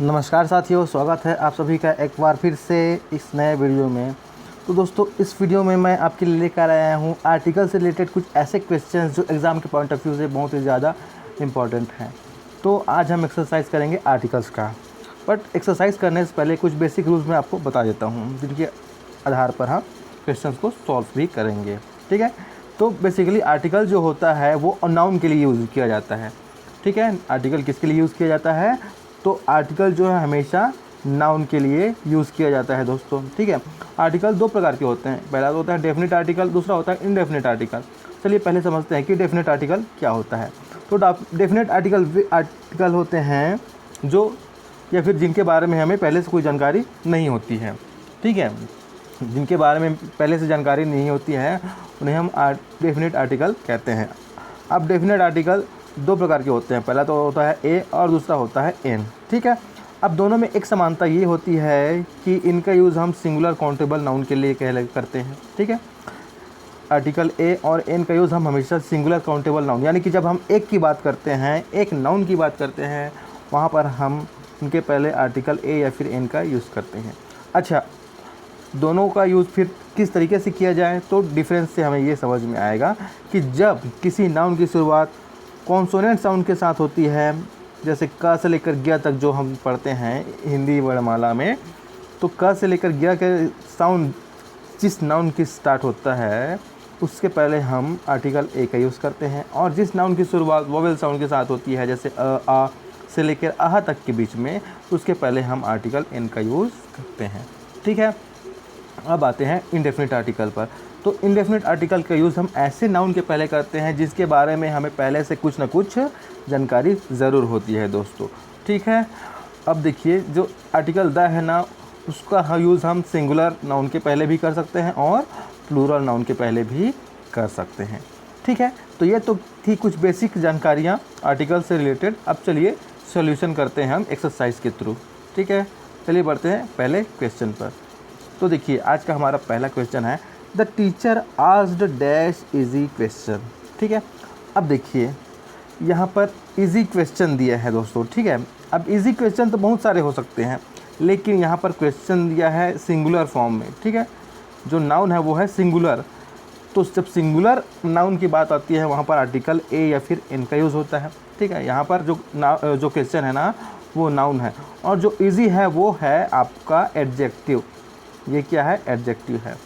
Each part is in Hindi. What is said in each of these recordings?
नमस्कार साथियों, स्वागत है आप सभी का एक बार फिर से इस नए वीडियो में। तो दोस्तों, इस वीडियो में मैं आपके लिए लेकर आया हूँ आर्टिकल से रिलेटेड कुछ ऐसे क्वेश्चंस जो एग्ज़ाम के पॉइंट ऑफ व्यू से बहुत ही ज़्यादा इम्पॉर्टेंट हैं। तो आज हम एक्सरसाइज करेंगे आर्टिकल्स का, बट एक्सरसाइज करने से पहले कुछ बेसिक रूल्स मैं आपको बता देता हूँ, जिनके आधार पर हम क्वेश्चंस को सॉल्व भी करेंगे। ठीक है, तो बेसिकली आर्टिकल जो होता है वो नाउन के लिए यूज़ किया जाता है। ठीक है, आर्टिकल किसके लिए यूज़ किया जाता है? तो आर्टिकल जो है हमेशा नाउन के लिए यूज़ किया जाता है दोस्तों। ठीक है, आर्टिकल दो प्रकार के होते हैं। पहला तो होता है डेफिनेट आर्टिकल, दूसरा होता है इनडेफिनेट आर्टिकल। चलिए पहले समझते हैं कि डेफिनेट आर्टिकल क्या होता है। तो डेफिनेट आर्टिकल होते हैं जो या फिर जिनके बारे में हमें पहले से कोई जानकारी नहीं होती है। ठीक है, जिनके बारे में पहले से जानकारी नहीं होती है उन्हें हम डेफिनेट आर्टिकल कहते हैं। अब डेफिनेट आर्टिकल दो प्रकार के होते हैं। पहला तो होता है ए और दूसरा होता है एन। ठीक है, अब दोनों में एक समानता ये होती है कि इनका यूज़ हम सिंगुलर काउंटेबल नाउन के लिए करते हैं। ठीक है, आर्टिकल ए और एन का यूज़ हम हमेशा सिंगुलर काउंटेबल नाउन, यानी कि जब हम एक की बात करते हैं, एक नाउन की बात करते हैं, वहाँ पर हम उनके पहले आर्टिकल ए या फिर एन का यूज़ करते हैं। अच्छा, दोनों का यूज़ फिर किस तरीके से किया जाए, तो डिफरेंस से हमें ये समझ में आएगा कि जब किसी नाउन की शुरुआत कॉन्सोनेंट साउंड के साथ होती है, जैसे क से लेकर ग तक जो हम पढ़ते हैं हिंदी वर्णमाला में, तो क से लेकर ग के साउंड जिस नाउन की स्टार्ट होता है उसके पहले हम आर्टिकल ए का यूज़ करते हैं, और जिस नाउन की शुरुआत वोवेल साउंड के साथ होती है, जैसे अ आ से लेकर आह तक के बीच में, उसके पहले हम आर्टिकल एन का यूज़ करते हैं। ठीक है, अब आते हैं इंडेफिनिट आर्टिकल पर। तो इंडेफिनिट आर्टिकल का यूज़ हम ऐसे नाउन के पहले करते हैं जिसके बारे में हमें पहले से कुछ ना कुछ जानकारी ज़रूर होती है दोस्तों। ठीक है, अब देखिए जो आर्टिकल द है ना, उसका यूज़ हम सिंगुलर नाउन के पहले भी कर सकते हैं और प्लूरल नाउन के पहले भी कर सकते हैं। ठीक है, तो ये तो थी कुछ बेसिक जानकारियाँ आर्टिकल से रिलेटेड। अब चलिए सॉल्यूशन करते हैं हम एक्सरसाइज के थ्रू। ठीक है, चलिए बढ़ते हैं पहले क्वेश्चन पर। तो देखिए आज का हमारा पहला क्वेश्चन है, the teacher asked dash easy question. ठीक है, अब देखिए यहाँ पर इजी क्वेश्चन दिया है दोस्तों। ठीक है, अब इजी क्वेश्चन तो बहुत सारे हो सकते हैं, लेकिन यहाँ पर क्वेश्चन दिया है सिंगुलर फॉर्म में। ठीक है, जो नाउन है वो है सिंगुलर, तो जब सिंगुलर नाउन की बात आती है वहाँ पर आर्टिकल ए या फिर एन का यूज़ होता है। ठीक है, यहाँ पर जो क्वेश्चन है ना वो नाउन है, और जो इजी है वो है आपका एडजेक्टिव। ये क्या है? एडजेक्टिव है।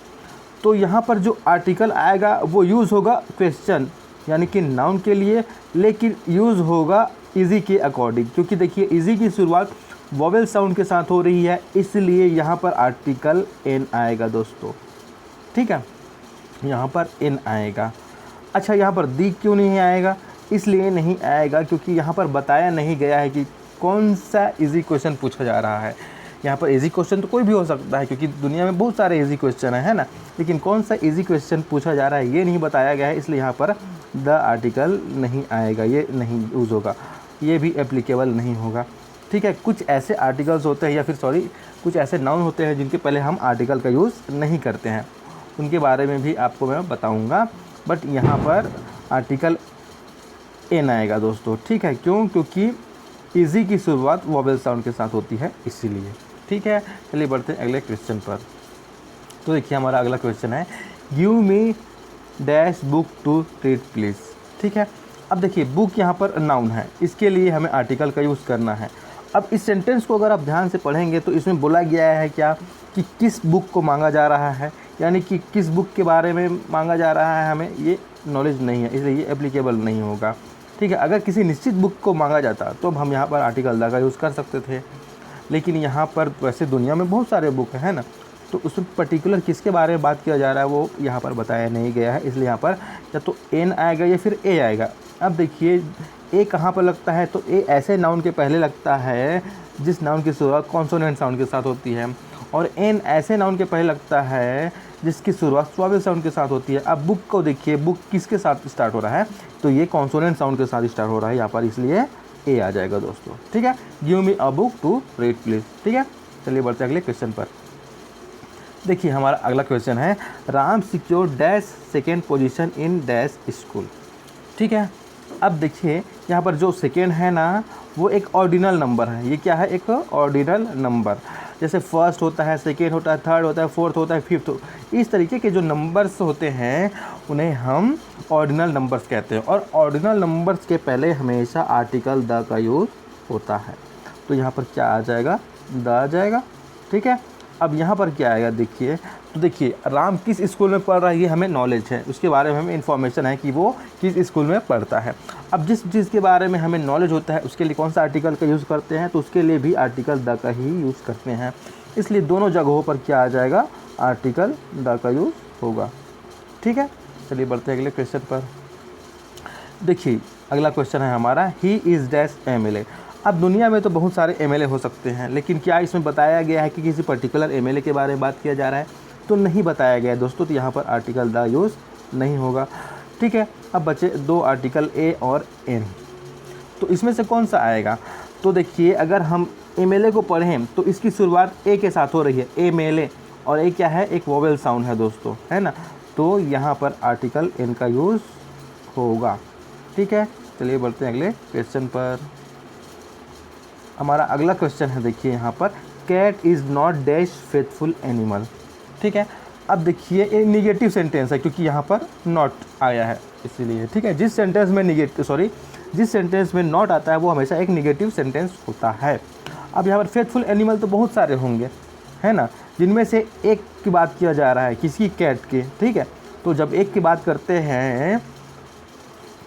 तो यहाँ पर जो आर्टिकल आएगा वो यूज़ होगा क्वेश्चन यानी कि नाउन के लिए, लेकिन यूज़ होगा इजी के अकॉर्डिंग, क्योंकि देखिए इजी की शुरुआत वोवेल साउंड के साथ हो रही है, इसलिए यहाँ पर आर्टिकल एन आएगा दोस्तों। ठीक है, यहाँ पर एन आएगा। अच्छा, यहाँ पर दी क्यों नहीं आएगा? इसलिए नहीं आएगा क्योंकि यहाँ पर बताया नहीं गया है कि कौन सा इजी क्वेश्चन पूछा जा रहा है। यहाँ पर इजी क्वेश्चन तो कोई भी हो सकता है, क्योंकि दुनिया में बहुत सारे इजी क्वेश्चन है ना, लेकिन कौन सा इजी क्वेश्चन पूछा जा रहा है ये नहीं बताया गया है, इसलिए यहाँ पर द आर्टिकल नहीं आएगा, ये नहीं यूज़ होगा, ये भी एप्लीकेबल नहीं होगा। ठीक है, कुछ ऐसे आर्टिकल्स होते हैं या फिर कुछ ऐसे नाउन होते हैं जिनके पहले हम आर्टिकल का यूज़ नहीं करते हैं, उनके बारे में भी आपको मैं बताऊँगा, बट यहाँ पर आर्टिकल एन आएगा दोस्तों। ठीक है, क्यों? क्योंकि इजी की शुरुआत वोवेल साउंड के साथ होती है इसीलिए। ठीक है, चलिए बढ़ते हैं अगले क्वेश्चन पर। तो देखिए हमारा अगला क्वेश्चन है, give me dash book to read please. ठीक है, अब देखिए बुक यहाँ पर नाउन है, इसके लिए हमें आर्टिकल का यूज़ करना है। अब इस सेंटेंस को अगर आप ध्यान से पढ़ेंगे तो इसमें बोला गया है क्या कि किस बुक को मांगा जा रहा है, यानी कि किस बुक के बारे में मांगा जा रहा है, हमें ये नॉलेज नहीं है, इसलिए ये एप्लीकेबल नहीं होगा। ठीक है, अगर किसी निश्चित बुक को मांगा जाता तो हम यहाँ पर आर्टिकल द का यूज़ कर सकते थे, लेकिन यहाँ पर वैसे दुनिया में बहुत सारे बुक हैं ना, तो उसमें पर्टिकुलर किसके बारे में बात किया जा रहा है वो यहाँ पर बताया नहीं गया है, इसलिए यहाँ पर या तो एन आएगा या फिर ए आएगा। अब देखिए ए कहाँ पर लगता है, तो ए ऐसे नाउन के पहले लगता है जिस नाउन की शुरुआत कॉन्सोनेंट साउंड के साथ होती है, और एन ऐसे नाउन के पहले लगता है जिसकी शुरुआत वोवेल साउंड के साथ होती है। अब बुक को देखिए, बुक किसके साथ स्टार्ट हो रहा है, तो ये कॉन्सोनेंट साउंड के साथ स्टार्ट हो रहा है यहाँ पर, इसलिए ए आ जाएगा दोस्तों। ठीक है, give me a book to read please. ठीक है, चलिए बढ़ते हैं अगले क्वेश्चन पर। देखिए हमारा अगला क्वेश्चन है, Ram secure dash second position in dash school. ठीक है, अब देखिए यहाँ पर जो सेकेंड है ना वो एक ऑर्डिनल नंबर है। ये क्या है? एक ऑर्डिनल नंबर। जैसे फर्स्ट होता है, सेकेंड होता है, थर्ड होता है, फोर्थ होता है, फिफ्थ इस तरीके के जो नंबर्स होते हैं उन्हें हम ऑर्डिनल नंबर्स कहते हैं। और ऑर्डिनल नंबर्स के पहले हमेशा आर्टिकल द का यूज़ होता है। तो यहाँ पर क्या आ जाएगा? द आ जाएगा। ठीक है, अब यहाँ पर क्या आएगा देखिए। तो देखिए राम किस स्कूल में पढ़ रहा है ये हमें नॉलेज है, उसके बारे में हमें इन्फॉर्मेशन है कि वो किस स्कूल में पढ़ता है। अब जिस चीज़ के बारे में हमें नॉलेज होता है उसके लिए कौन सा आर्टिकल का यूज़ करते हैं? तो उसके लिए भी आर्टिकल द का ही यूज़ करते हैं। इसलिए दोनों जगहों पर क्या आ जाएगा? आर्टिकल द का यूज़ होगा। ठीक है, चलिए बढ़ते हैं अगले क्वेश्चन पर। देखिए अगला क्वेश्चन है हमारा, ही इज़ डैश MLA। अब दुनिया में तो बहुत सारे MLA हो सकते हैं, लेकिन क्या इसमें बताया गया है कि किसी पर्टिकुलर MLA के बारे में बात किया जा रहा है? तो नहीं बताया गया है दोस्तों। तो यहाँ पर आर्टिकल द यूज़ नहीं होगा। ठीक है, अब बचे दो आर्टिकल A और N। तो इसमें से कौन सा आएगा? तो देखिए अगर हम MLA को पढ़ें तो इसकी शुरुआत A के साथ हो रही है, MLA, और A क्या है? एक वोवेल साउंड है दोस्तों, है ना। तो यहाँ पर आर्टिकल N का यूज़ होगा। ठीक है, चलिए बढ़ते हैं अगले क्वेश्चन पर। हमारा अगला क्वेश्चन है देखिए यहाँ पर, cat is not dash faithful animal. ठीक है, अब देखिए ये निगेटिव सेंटेंस है क्योंकि यहाँ पर नॉट आया है इसीलिए। ठीक है, जिस सेंटेंस में नॉट आता है वो हमेशा एक निगेटिव सेंटेंस होता है। अब यहाँ पर फेथफुल एनिमल तो बहुत सारे होंगे, है ना, जिनमें से एक की बात किया जा रहा है, किसकी? कैट की। ठीक है, तो जब एक की बात करते हैं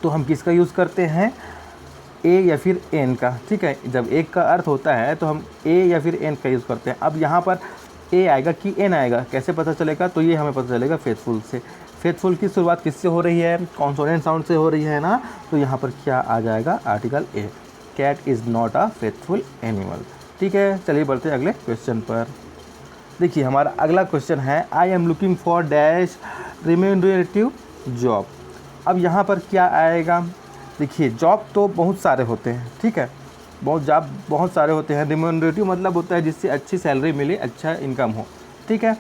तो हम किसका यूज़ करते हैं? ए या फिर एन का। ठीक है, जब एक का अर्थ होता है तो हम ए या फिर एन का यूज़ करते हैं। अब यहाँ पर ए आएगा कि एन आएगा, कैसे पता चलेगा? तो ये हमें पता चलेगा फेथफुल से। फेथफुल की शुरुआत किससे हो रही है? कॉन्सोनेंट साउंड से हो रही है ना। तो यहाँ पर क्या आ जाएगा? Article A. Cat is not a faithful animal. ठीक है, चलिए बढ़ते हैं अगले क्वेश्चन पर। देखिए हमारा अगला क्वेश्चन है, I am looking for dash remunerative job. अब यहाँ पर क्या आएगा? देखिए जॉब तो बहुत सारे होते हैं। ठीक है, बहुत सारे होते हैं। रिम्यूनरेटिव मतलब होता है जिससे अच्छी सैलरी मिले, अच्छा इनकम हो। ठीक है,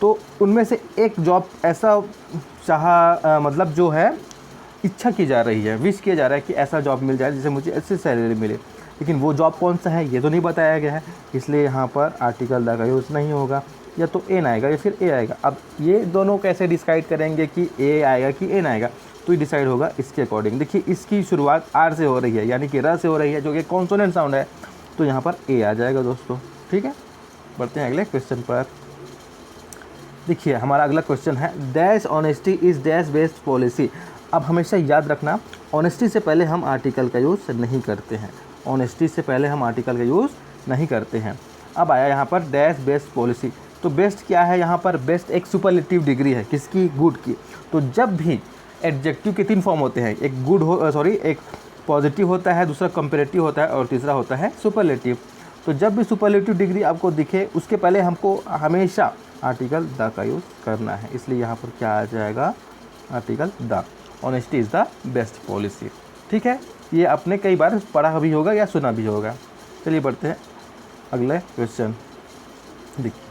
तो उनमें से एक जॉब ऐसा मतलब जो है इच्छा की जा रही है, विश किया जा रहा है कि ऐसा जॉब मिल जाए जिससे मुझे अच्छी सैलरी मिले, लेकिन वो जॉब कौन सा है ये तो नहीं बताया गया है। इसलिए यहाँ पर आर्टिकल द का यूज़ नहीं होगा। या तो एन आएगा या फिर ए आएगा। अब ये दोनों कैसे डिसाइड करेंगे कि ए आएगा कि एन आएगा? तो ये डिसाइड होगा इसके अकॉर्डिंग। देखिए इसकी शुरुआत आर से हो रही है, यानी कि र से हो रही है, जो कि कॉन्सोनेंट साउंड है। तो यहाँ पर ए आ जाएगा दोस्तों। ठीक है, बढ़ते हैं अगले क्वेश्चन पर। देखिए हमारा अगला क्वेश्चन है, dash honesty is dash based policy. अब हमेशा याद रखना, ऑनेस्टी से पहले हम आर्टिकल का यूज़ नहीं करते हैं। ऑनेस्टी से पहले हम आर्टिकल का यूज़ नहीं करते हैं। अब आया यहाँ पर डैश बेस्ड पॉलिसी। तो बेस्ट क्या है? यहाँ पर बेस्ट एक सुपरलेटिव डिग्री है, किसकी? गुड की। तो जब भी एडजेक्टिव के 3 फॉर्म होते हैं, एक गुड एक पॉजिटिव होता है, दूसरा कंपेरेटिव होता है और तीसरा होता है सुपरलेटिव। तो जब भी सुपरलेटिव डिग्री आपको दिखे उसके पहले हमको हमेशा आर्टिकल द का यूज़ करना है। इसलिए यहाँ पर क्या आ जाएगा? Article the. Honesty is the best policy. ठीक है, ये आपने कई बार पढ़ा भी होगा या सुना भी होगा। चलिए बढ़ते हैं अगले क्वेश्चन। देखिए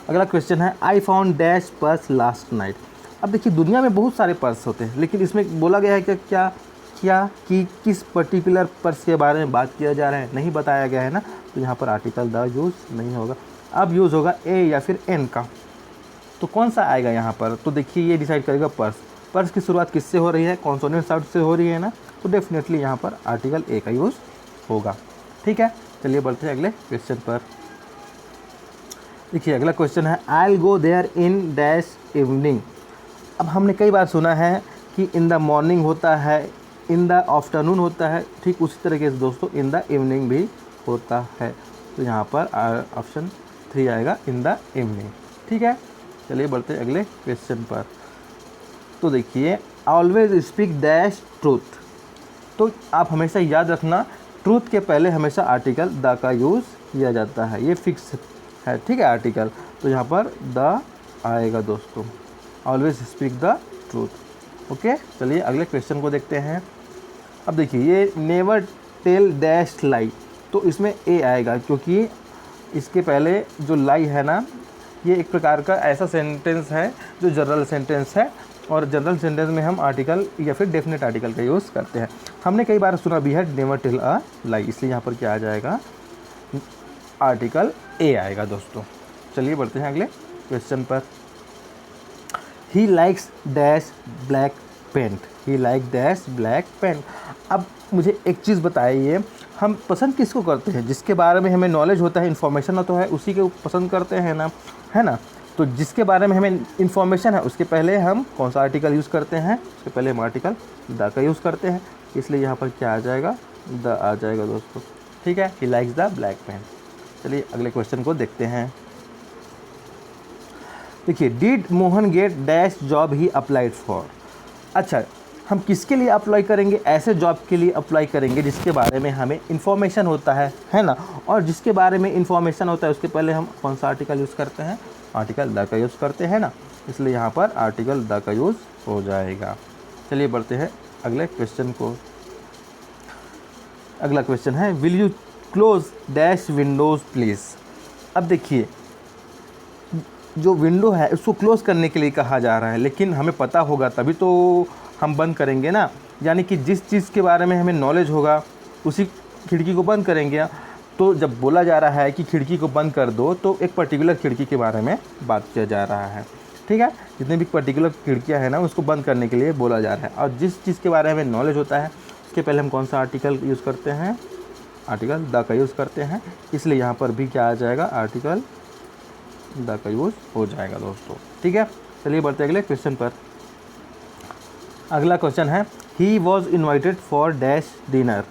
अगला क्वेश्चन है, I found dash purse last night. अब देखिए दुनिया में बहुत सारे पर्स होते हैं, लेकिन इसमें बोला गया है कि किस पर्टिकुलर पर्स के बारे में बात किया जा रहा है, नहीं बताया गया है ना। तो यहाँ पर आर्टिकल द यूज़ नहीं होगा। अब यूज़ होगा ए या फिर एन का। तो कौन सा आएगा यहाँ पर? तो देखिए ये डिसाइड करेगा पर्स की शुरुआत किससे हो रही है? कॉन्सोनेंट साउंड से हो रही है ना। तो डेफिनेटली यहाँ पर आर्टिकल ए का यूज़ होगा। ठीक है, चलिए बढ़ते हैं अगले क्वेश्चन पर। देखिए अगला क्वेश्चन है, I will go there in dash evening. अब हमने कई बार सुना है कि इन द मॉर्निंग होता है, इन द आफ्टरनून होता है, ठीक उसी तरीके से दोस्तों इन द इवनिंग भी होता है। तो यहाँ पर ऑप्शन 3 आएगा, इन द इवनिंग। ठीक है, चलिए बढ़ते हैं अगले क्वेश्चन पर। तो देखिए ऑलवेज स्पीक डैश ट्रूथ। तो आप हमेशा याद रखना, ट्रूथ के पहले हमेशा आर्टिकल द का यूज़ किया जाता है, ये फिक्स है। ठीक है, आर्टिकल तो यहाँ पर द आएगा दोस्तों। Always speak the truth. Okay, चलिए अगले क्वेश्चन को देखते हैं। अब देखिए ये नेवर टेल डैश लाई। तो इसमें ए आएगा क्योंकि इसके पहले जो लाई है ना, ये एक प्रकार का ऐसा सेंटेंस है जो जनरल सेंटेंस है, और जनरल सेंटेंस में हम आर्टिकल या फिर डेफिनेट आर्टिकल का यूज़ करते हैं। हमने कई बार सुना भी है नेवर टेल अ लाई, इसलिए यहाँ पर क्या आ जाएगा, आर्टिकल ए आएगा दोस्तों। चलिए बढ़ते हैं अगले क्वेश्चन पर। He likes dash black paint, he like dash black paint. अब मुझे एक चीज़ बताइए, हम पसंद किसको करते हैं? जिसके बारे में हमें नॉलेज होता है, इन्फॉर्मेशन होता है, उसी को पसंद करते हैं ना, है ना। तो जिसके बारे में हमें इन्फॉर्मेशन है उसके पहले हम कौन सा आर्टिकल यूज़ करते हैं? उसके पहले हम आर्टिकल द का यूज़ करते हैं, इसलिए यहाँ पर क्या आ जाएगा, द आ जाएगा दोस्तों। ठीक है, he likes the black paint. चलिए अगले क्वेश्चन को देखते हैं। देखिए, did Mohan get dash job he applied for. अच्छा, हम किसके लिए अप्लाई करेंगे? ऐसे जॉब के लिए अप्लाई करेंगे जिसके बारे में हमें इन्फॉर्मेशन होता है ना। और जिसके बारे में इन्फॉर्मेशन होता है उसके पहले हम कौन सा आर्टिकल यूज़ करते हैं? आर्टिकल द का यूज़ करते हैं ना, इसलिए यहाँ पर आर्टिकल द का यूज़ हो जाएगा। चलिए बढ़ते हैं अगले क्वेश्चन को। अगला क्वेश्चन है, will you close dash Windows please. अब देखिए, जो विंडो है उसको क्लोज़ करने के लिए कहा जा रहा है, लेकिन हमें पता होगा तभी तो हम बंद करेंगे ना। यानी कि जिस चीज़ के बारे में हमें नॉलेज होगा उसी खिड़की को बंद करेंगे। तो जब बोला जा रहा है कि खिड़की को बंद कर दो, तो एक पर्टिकुलर खिड़की के बारे में बात किया जा रहा है। ठीक है, जितनी भी पर्टिकुलर खिड़कियाँ हैं ना उसको बंद करने के लिए बोला जा रहा है। और जिस चीज़ के बारे में नॉलेज होता है उसके पहले हम कौन सा आर्टिकल यूज़ करते हैं? आर्टिकल द का यूज़ करते हैं, इसलिए यहाँ पर भी क्या आ जाएगा, आर्टिकल द का यूज़ हो जाएगा दोस्तों। ठीक है, चलिए बढ़ते अगले क्वेश्चन पर। अगला क्वेश्चन है, he was invited for dash dinner.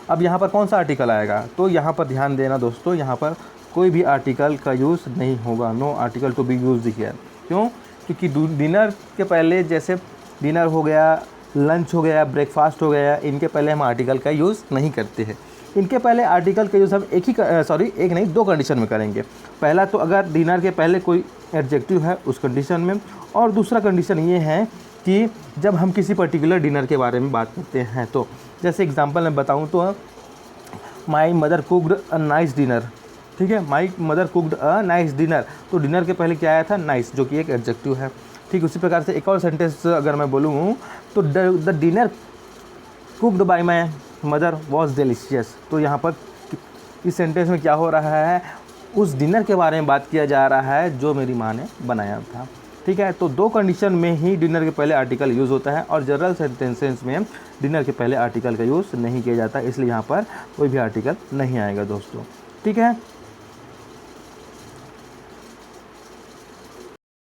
अब यहाँ पर कौन सा आर्टिकल आएगा? तो यहाँ पर ध्यान देना दोस्तों, यहाँ पर कोई भी आर्टिकल का यूज़ नहीं होगा, no article to be use here. क्यों? क्योंकि डिनर के पहले, जैसे डिनर हो गया, लंच हो गया, ब्रेकफास्ट हो गया, इनके पहले हम आर्टिकल का यूज़ नहीं करते हैं। इनके पहले आर्टिकल का यूज़ हम एक नहीं दो कंडीशन में करेंगे। पहला तो अगर डिनर के पहले कोई एडजेक्टिव है उस कंडीशन में, और दूसरा कंडीशन ये है कि जब हम किसी पर्टिकुलर डिनर के बारे में बात करते हैं। तो जैसे एग्जांपल मैं बताऊं तो, my mother cooked a nice dinner. ठीक है, my mother cooked a nice dinner, तो डिनर के पहले क्या आया था? नाइस, जो कि एक एडजेक्टिव है। ठीक, उसी प्रकार से एक और सेंटेंस अगर मैं बोलूँ तो, the dinner cooked by my mother was delicious. तो यहाँ पर इस सेंटेंस में क्या हो रहा है, उस डिनर के बारे में बात किया जा रहा है जो मेरी माँ ने बनाया था। ठीक है, तो दो कंडीशन में ही डिनर के पहले आर्टिकल यूज़ होता है, और जनरल सेंटेंसेस में डिनर के पहले आर्टिकल का यूज़ नहीं किया जाता, इसलिए यहाँ पर कोई भी आर्टिकल नहीं आएगा दोस्तों। ठीक है,